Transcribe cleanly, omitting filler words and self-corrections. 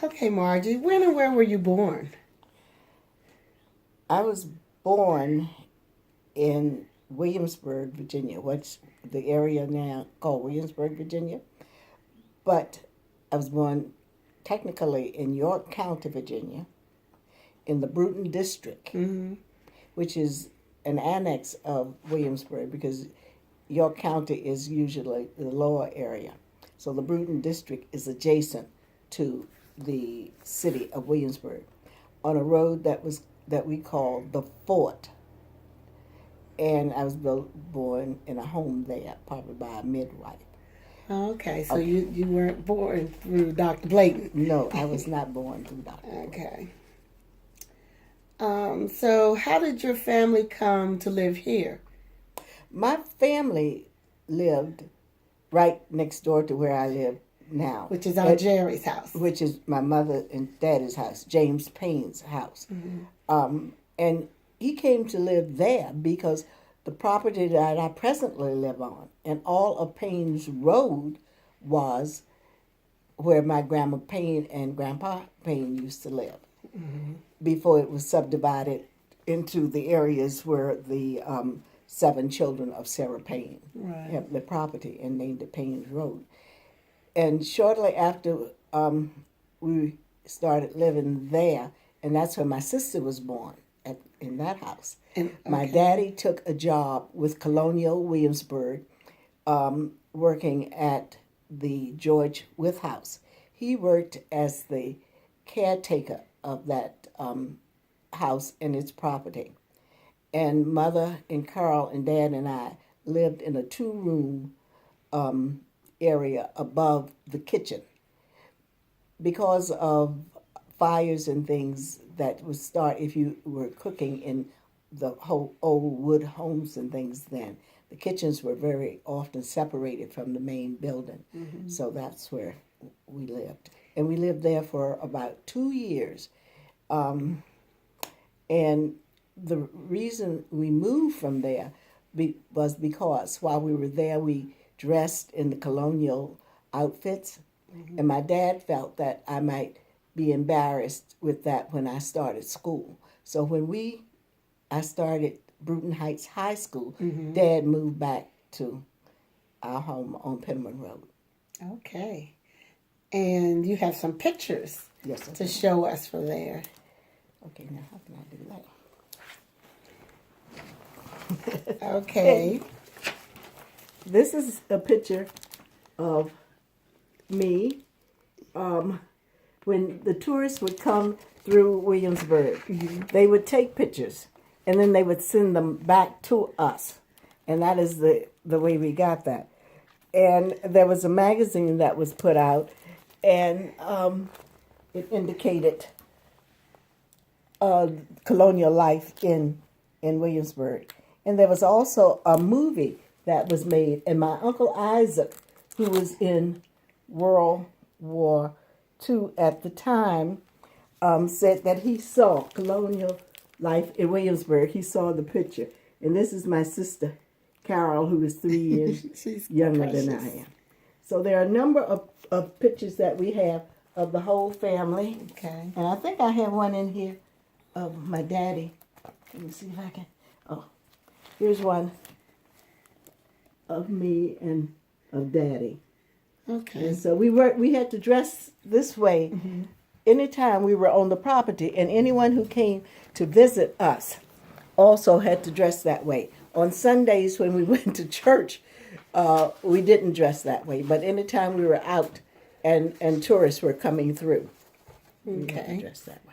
Okay, Margie, when and where were you born? I was born in Williamsburg, Virginia, what's the area now called Williamsburg, Virginia. But I was born technically in York County, Virginia, in the Bruton District, Mm-hmm. which is an annex of Williamsburg because York County is usually the lower area. So the Bruton District is adjacent to the city of Williamsburg on a road that we call the Fort. And I was born in a home there, probably by a midwife. Okay, so Okay. you weren't born through Dr. Blayton. No, I was not born through Dr. Okay. So how did your family come to live here? My family lived right next door to where I live now, Which is Aunt Jerry's house. which is my mother and daddy's house, James Payne's house. And he came to live there because the property that I presently live on and all of Payne's Road was where my grandma Payne and grandpa Payne used to live before it was subdivided into the areas where the 7 children of Sarah Payne Right. have the property and named it Payne's Road. And shortly after we started living there, and that's when my sister was born in that house. And, My okay. daddy took a job with Colonial, Williamsburg, working at the George Wythe House. He worked as the caretaker of that house and its property. And Mother and Carl and Dad and I lived in a 2-room area above the kitchen. Because of fires and things that would start if you were cooking in the whole old wood homes and things then, the kitchens were very often separated from the main building. So that's where we lived. And we lived there for about 2 years. And the reason we moved from there was because while we were there, we dressed in the colonial outfits. And my dad felt that I might be embarrassed with that when I started school. So when I started Bruton Heights High School, Dad moved back to our home on Penman Road. Okay. And you have some pictures Yes, sir. to show us from there. Okay, now how can I do that? Okay. This is a picture of me when the tourists would come through Williamsburg. They would take pictures and then they would send them back to us. And that is the way we got that. And there was a magazine that was put out and it indicated colonial life in Williamsburg. And there was also a movie that was made, and my Uncle Isaac, who was in World War II at the time, said that he saw colonial life in Williamsburg. He saw the picture. And this is my sister, Carol, who is 3 years She's younger than I precious. am. So there are a number of pictures that we have of the whole family. Okay. And I think I have one in here of my daddy. Let me see if I can. Oh, here's one of me and of daddy. Okay. And so we had to dress this way anytime we were on the property, and anyone who came to visit us also had to dress that way. On Sundays when we went to church, we didn't dress that way, but anytime we were out and tourists were coming through, we had to Okay. dress that way.